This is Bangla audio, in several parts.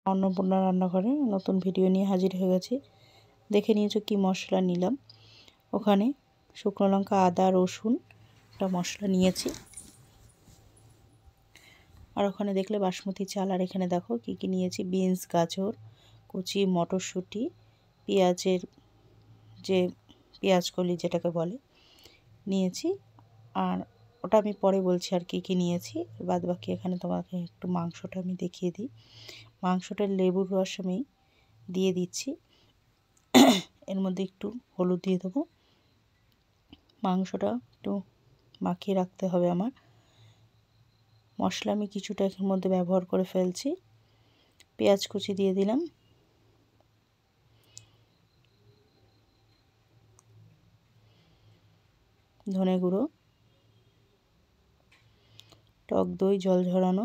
অন্নপূর্ণা রান্নাঘরে নতুন ভিডিও নিয়ে হাজির হয়ে গেছি। দেখে নিয়েছো কি মশলা নিলাম। ওখানে শুকনো লঙ্কা, আদা, রসুন একটা মশলা নিয়েছি। আর ওখানে দেখলে বাসমতি চাল। আর এখানে দেখো কি কি নিয়েছি। বিনস, গাজর কুচি, মটরশুঁটি, পেঁয়াজের যে পেঁয়াজকলি যেটাকে বলে নিয়েছি। আর ওটা আমি পরে বলছি আর কি কি নিয়েছি। বাদ বাকি এখানে তোমাকে একটু মাংসটা আমি দেখিয়ে দিই। মাংসটার লেবুর রস আমি দিয়ে দিচ্ছি। এর মধ্যে একটু হলুদ দিয়ে দেবো। মাংসটা একটু মাখিয়ে রাখতে হবে আমার। মশলা আমি কিছুটা এর মধ্যে ব্যবহার করে ফেলছি। পেঁয়াজ কুচি দিয়ে দিলাম। ধনে গুঁড়ো, টক দই জল ঝরানো,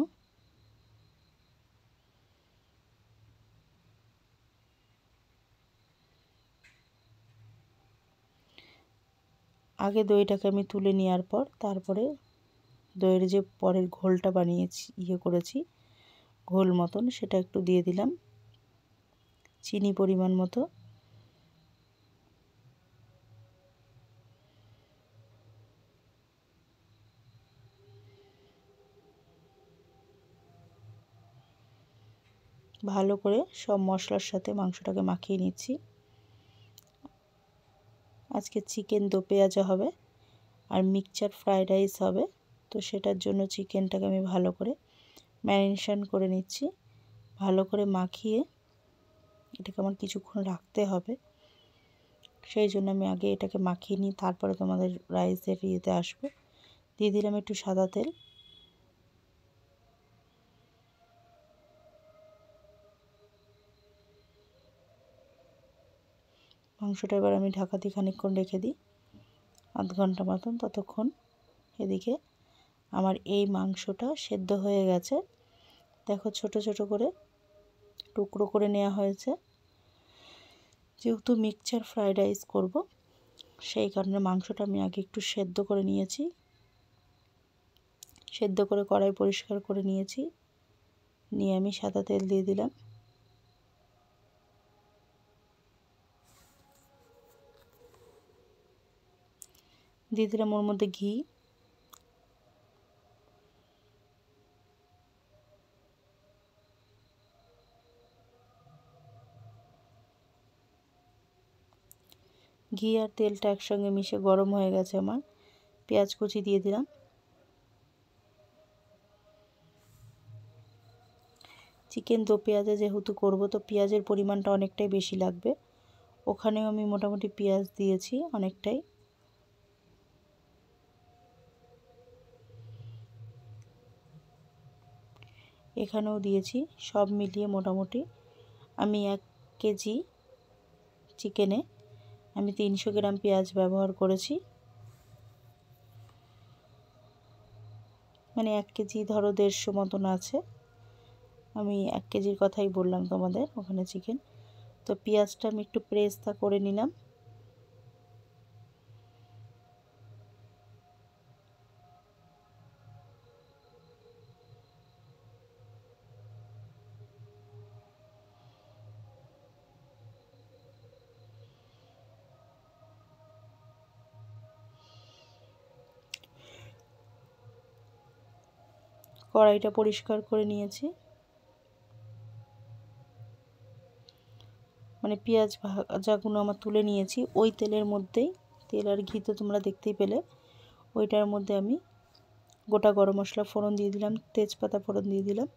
আগে দইটাকে আমি তুলে নেওয়ার পর তারপরে দইয়ের যে পরের ঘোলটা বানিয়েছি করেছি ঘোল মতন, সেটা একটু দিয়ে দিলাম। চিনি পরিমাণ মতো। ভালো করে সব মশলার সাথে মাংসটাকে মাখিয়ে নিচ্ছি। আজকে চিকেন দো পেঁয়াজা হবে আর মিক্সচার ফ্রাইড রাইস হবে। তো সেটার জন্য চিকেনটাকে আমি ভালো করে ম্যারিনেশন করে নিচ্ছি। ভালো করে মাখিয়ে এটাকে আমার কিছুক্ষণ রাখতে হবে। সেই জন্য আমি আগে এটাকে মাখিয়ে নিই, তারপরে তোমাদের রাইসের ইয়েতে আসবো। দিয়ে দিলাম একটু সাদা তেল। মাংসটা এবার আমি ঢাকা দিয়ে খানিকক্ষণ রেখে দিই, আধ ঘন্টা মতন। ততক্ষণ এদিকে আমার এই মাংসটা সেদ্ধ হয়ে গেছে। দেখো ছোট ছোট করে টুকরো করে নেওয়া হয়েছে। যেহেতু মিক্সচার ফ্রাইড রাইস করব, সেই কারণে মাংসটা আমি আগে একটু সেদ্ধ করে নিয়েছি। সেদ্ধ করে কড়াই পরিষ্কার করে নিয়েছি। নিয়ে আমি সাদা তেল দিয়ে দিলাম। দিয়ে দিলাম ওর মধ্যে ঘি। ঘি আর তেলটা একসঙ্গে মিশে গরম হয়ে গেছে আমার। পেঁয়াজ কুচি দিয়ে দিলাম। চিকেন দো পেঁয়াজা যেহেতু করব, তো পেঁয়াজের পরিমাণটা অনেকটাই বেশি লাগবে। ওখানেও আমি মোটামুটি পেঁয়াজ দিয়েছি অনেকটাই। এখানেও দিয়েছি। সব মিলিয়ে মোটামুটি আমি 1 কেজি চিকেনে আমি 300 গ্রাম পেঁয়াজ ব্যবহার করেছি। মানে 1 কেজি ধরো 150 মতন আছে। আমি 1 কেজির কথাই বললাম তোমাদের ওখানে চিকেন। তো পেঁয়াজটা আমি একটু প্রেসটা করে নিলাম। কড়াইটা পরিষ্কার করে নিয়েছি। মানে পেঁয়াজ ভাজাগুলো আমার তুলে নিয়েছি ওই তেলের মধ্যেই। তেল আর ঘি তো তোমরা দেখতেই পেলে। ওইটার মধ্যে আমি গোটা গরম মশলা ফোড়ন দিয়ে দিলাম, তেজপাতা ফোড়ন দিয়ে দিলাম।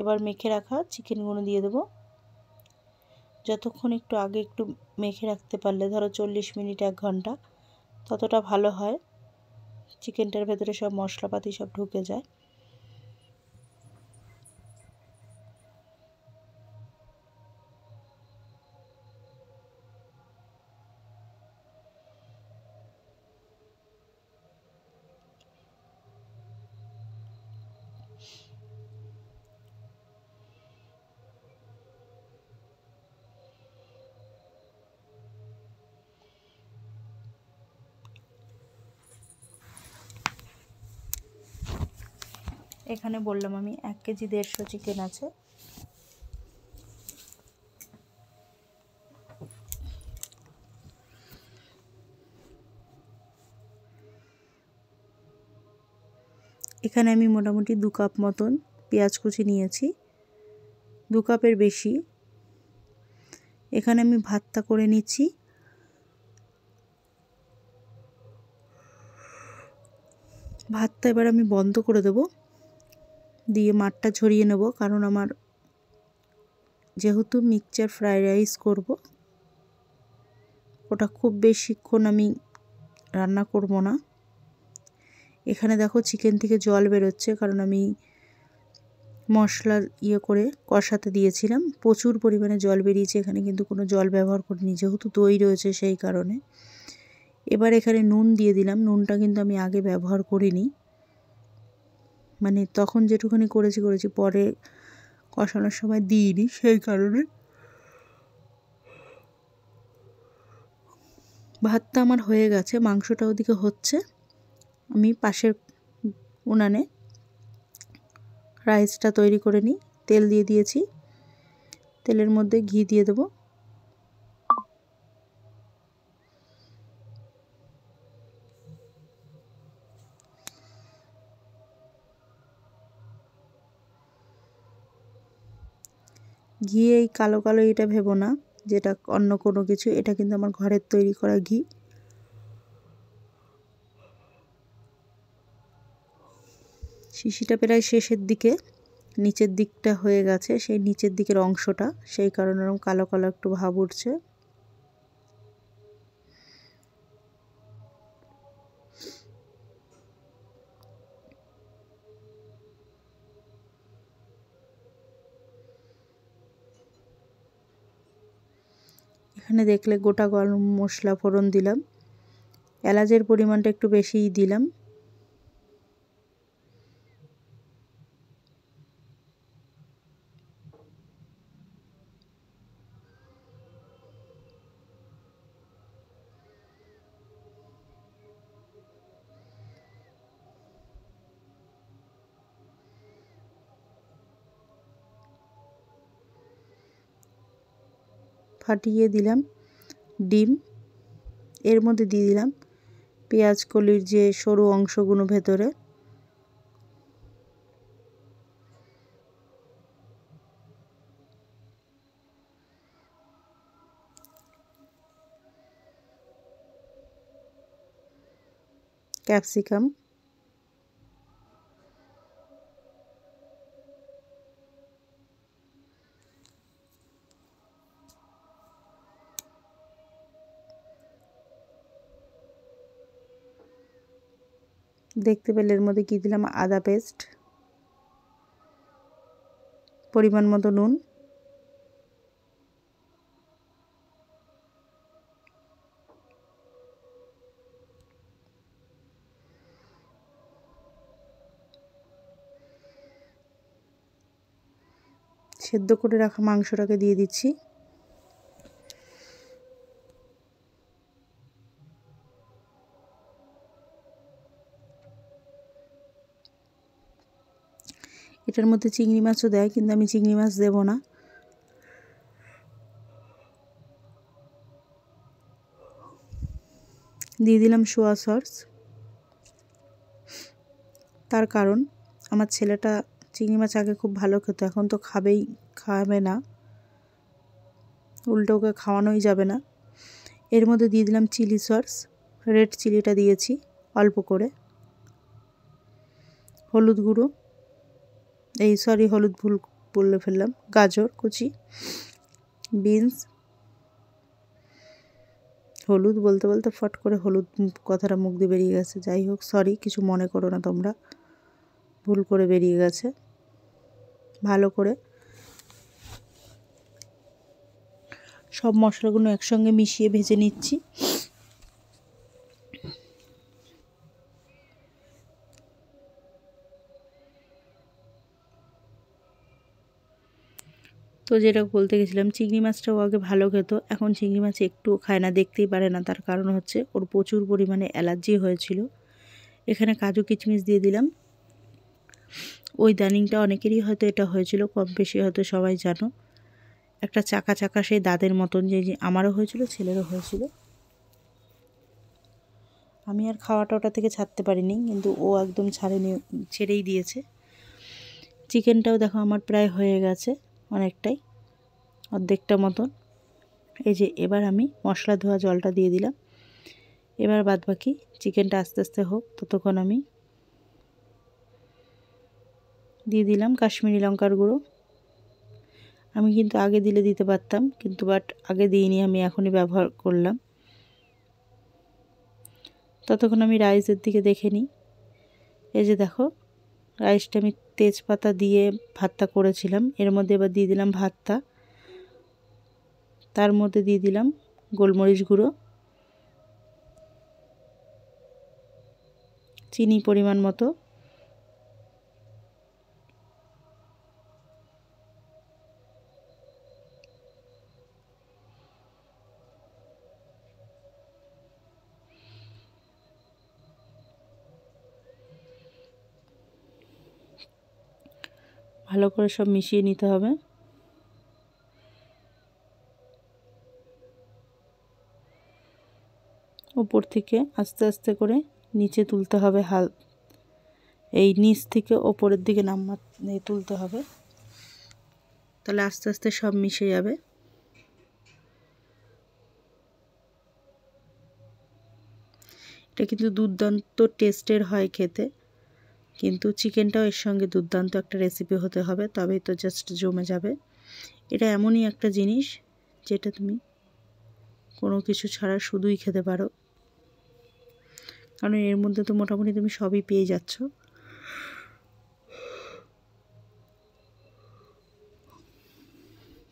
এবার মেখে রাখা চিকেনগুলো দিয়ে দেবো। যতক্ষণ একটু আগে একটু মেখে রাখতে পারলে, ধরো 40 মিনিট 1 ঘন্টা, ততটা ভালো হয়। চিকেনটার ভেতরে সব মশলাপাতি সব ঢুকে যায়। এখানে বললাম আমি 1 কেজি 150 চিকেন আছে। এখানে আমি মোটামুটি 2 কাপ মতন পেঁয়াজ কুচি নিয়েছি, 2 কাপের বেশি। এখানে আমি ভাতটা করে নিচ্ছি। ভাতটা এবার আমি বন্ধ করে দেব, দিয়ে মাঠটা ঝরিয়ে নেব, কারণ আমার যেহেতু মিক্সচার ফ্রাইড রাইস করব, ওটা খুব বেশিক্ষণ আমি রান্না করব না। এখানে দেখো চিকেন থেকে জল বেরোচ্ছে, কারণ আমি মশলা করে কষাতে দিয়েছিলাম, প্রচুর পরিমাণে জল বেরিয়েছে। এখানে কিন্তু কোনো জল ব্যবহার করিনি, যেহেতু দই রয়েছে সেই কারণে। এবার এখানে নুন দিয়ে দিলাম। নুনটা কিন্তু আমি আগে ব্যবহার করিনি, মানে তখন যেটুকুনি করেছি পরে কষানোর সময় দিইনি, সেই কারণে। ভাতটা আমার হয়ে গেছে, মাংসটা ওদিকে হচ্ছে। আমি পাশের উনানে রাইসটা তৈরি করে নিই। তেল দিয়ে দিয়েছি, তেলের মধ্যে ঘি দিয়ে দেবো। ঘি এই কালো কালো এটা ভেবো না যেটা অন্য কোনো কিছু, এটা কিন্তু আমার ঘরের তৈরি করা ঘি। শিশিটা প্রায় শেষের দিকে, নিচের দিকটা হয়ে গেছে, সেই নিচের দিকের অংশটা, সেই কারণে এরকম কালো কালো একটু ভাব উঠছে। এখানে দেখলে গোটা গরম মশলা ফোড়ন দিলাম, এলাচের পরিমাণটা একটু বেশিই দিলাম। ফাটিয়ে দিলাম ডিম, এর মধ্যে দিয়ে দিলাম পেঁয়াজ কলির যে সরু অংশগুলো ভেতরে, ক্যাপসিকাম, দেখতে পেলে এর মধ্যে কি দিলাম, আদা পেস্ট, পরিমাণ মতো নুন, সেদ্ধ করে রাখা মাংসটাকে দিয়ে দিচ্ছি। এটার মধ্যে চিংড়ি মাছও দেয়, কিন্তু আমি চিংড়ি মাছ দেব না। দিয়ে দিলাম সোয়া সস। তার কারণ আমার ছেলেটা চিংড়ি মাছ আগে খুব ভালো খেত, এখন তো খাবে না, উল্টো ওকে খাওয়ানোই যাবে না। এর মধ্যে দিয়ে দিলাম চিলি সস, রেড চিলিটা দিয়েছি অল্প করে। হলুদ গুঁড়ো, হলুদ ভুল বলে ফেললাম, গাজর কুচি, বিনস। হলুদ বলতে বলতে ফট করে হলুদ কথাটা মুখ দিয়ে বেরিয়ে গেছে, যাই হোক সরি, কিছু মনে করো না তোমরা, ভুল করে বেরিয়ে গেছে। ভালো করে সব মশলাগুলো একসঙ্গে মিশিয়ে ভেজে নিচ্ছি। তো যেটা বলতে গেছিলাম, চিংড়ি মাছটাও আগে ভালো খেত, এখন চিংড়ি মাছ একটুও খায় না, দেখতেই পারে না। তার কারণ হচ্ছে ওর প্রচুর পরিমাণে অ্যালার্জি হয়েছিল। এখানে কাজু কিশমিশ দিয়ে দিলাম। ওই দানিংটা অনেকেরই হয়তো এটা হয়েছিল, কম বেশি হয়তো সবাই জানো, একটা চাকা চাকা সেই দাঁতের মতন, যে আমারও হয়েছিল, ছেলেরও হয়েছিল। আমি আর খাওয়াটা ওটা থেকে ছাড়তে পারিনি, কিন্তু ও একদম ছেড়েই দিয়েছে। চিকেনটাও দেখো আমার প্রায় হয়ে গেছে, অনেকটাই, অর্ধেকটা মতন। এই যে এবার আমি মশলা ধোয়া জলটা দিয়ে দিলাম। এবার বাদবাকি চিকেনটা আস্তে আস্তে হোক, ততক্ষণ আমি দিয়ে দিলাম কাশ্মীরি লঙ্কার গুঁড়ো। আমি কিন্তু আগে দিতে পারতাম, কিন্তু আগে দিইনি, আমি এখনই ব্যবহার করলাম। ততক্ষণ আমি রাইসের দিকে দেখে নিই। এই যে দেখো, রাইসটা আমি তেজপাতা দিয়ে ভাতটা করেছিলাম, এর মধ্যে এবার দিয়ে দিলাম ভাতটা। তার মধ্যে দিয়ে দিলাম গোলমরিচ গুঁড়ো, চিনি পরিমাণ মতো, ভালো করে সব মিশিয়ে নিতে হবে। উপর থেকে আস্তে আস্তে করে নিচে তুলতে হবে, এই নিচ থেকে ওপরের দিকে তুলতে হবে, তাহলে আস্তে আস্তে সব মিশে যাবে। এটা কিন্তু দুর্দান্ত টেস্টের হয় খেতে, কিন্তু চিকেনটাও এর সঙ্গে দুর্দান্ত একটা রেসিপি হতে হবে, তবেই তো জাস্ট জমে যাবে। এটা এমনই একটা জিনিস যেটা তুমি কোনো কিছু ছাড়া শুধুই খেতে পারো, কারণ এর মধ্যে তো মোটামুটি তুমি সবই পেয়ে যাচ্ছ।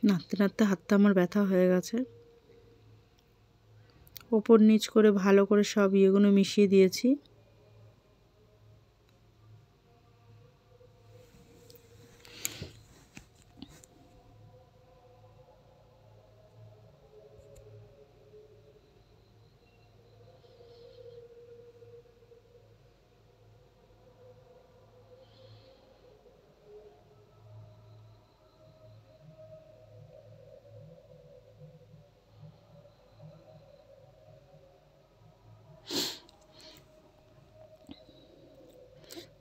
নাড়তে নাড়তে হাতটা আমার ব্যথা হয়ে গেছে। ওপর নিচ করে ভালো করে সব ইয়েগুলো মিশিয়ে দিয়েছি।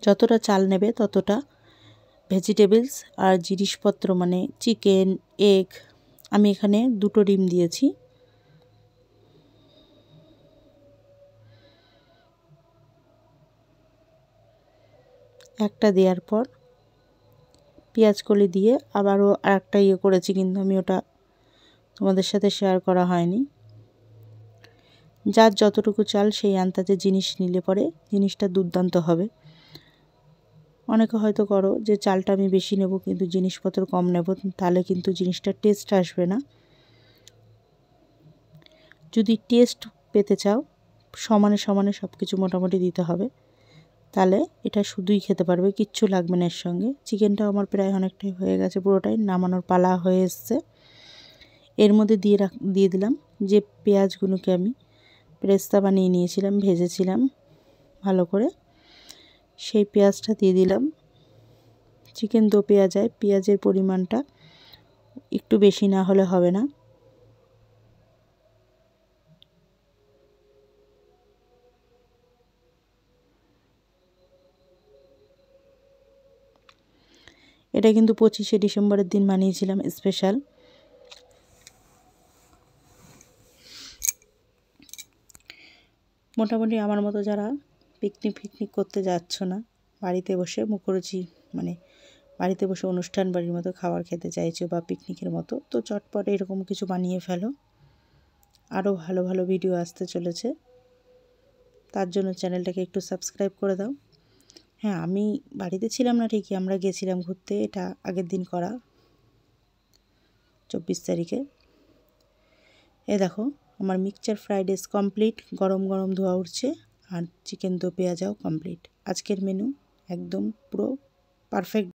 যতটা চাল নেবে ততটা ভেজিটেবলস আর জিনিসপত্র, মানে চিকেন, এগ, আমি এখানে 2টো ডিম দিয়েছি। একটা দেওয়ার পর পেঁয়াজ কলি দিয়ে আবারও আরেকটা করেছি, কিন্তু আমি ওটা তোমাদের সাথে শেয়ার করা হয়নি। যার যতটুকু চাল সেই আন্দাজে জিনিস নিলে পরে জিনিসটা দুর্দান্ত হবে। অনেকে হয়তো করো যে চালটা আমি বেশি নেব কিন্তু জিনিসপত্র কম নেব, তাহলে কিন্তু জিনিসটা টেস্ট আসবে না। যদি টেস্ট পেতে চাও সমানে সমানে সব কিছু মোটামুটি দিতে হবে, তাহলে এটা শুধুই খেতে পারবে, কিচ্ছু লাগবে না এর সঙ্গে। চিকেনটাও আমার প্রায় অনেকটাই হয়ে গেছে, পুরোটাই নামানোর পালা হয়ে এসছে। এর মধ্যে দিয়ে দিলাম যে পেঁয়াজগুলোকে আমি পেরেস্তা বানিয়ে নিয়েছিলাম, ভেজেছিলাম ভালো করে, সেই পেঁয়াজটা দিয়ে দিলাম। চিকেন দো পেঁয়াজ হয়, পেঁয়াজের পরিমাণটা একটু বেশি না হলে হবে না। এটা কিন্তু 25শে ডিসেম্বরের দিন বানিয়েছিলাম স্পেশাল। মোটামুটি আমার মতো যারা পিকনিক করতে যাচ্ছ না, বাড়িতে বসে মুখরোচি, মানে বাড়িতে বসে অনুষ্ঠান বাড়ির মতো খাবার খেতে চাইছো বা পিকনিকের মতো, তো চটপট এরকম কিছু বানিয়ে ফেলো। আরও ভালো ভালো ভিডিও আসতে চলেছে, তার জন্য চ্যানেলটাকে একটু সাবস্ক্রাইব করে দাও। হ্যাঁ, আমি বাড়িতে ছিলাম না ঠিকই, আমরা গেছিলাম ঘুরতে, এটা আগের দিন করা, 24 তারিখে। এ দেখো আমার মিক্সচার ফ্রাইড রাইস কমপ্লিট, গরম গরম ধোয়া উঠছে, আর চিকেন দো পেঁয়াজাও কমপ্লিট। আজকের মেনু একদম পুরো পারফেক্ট।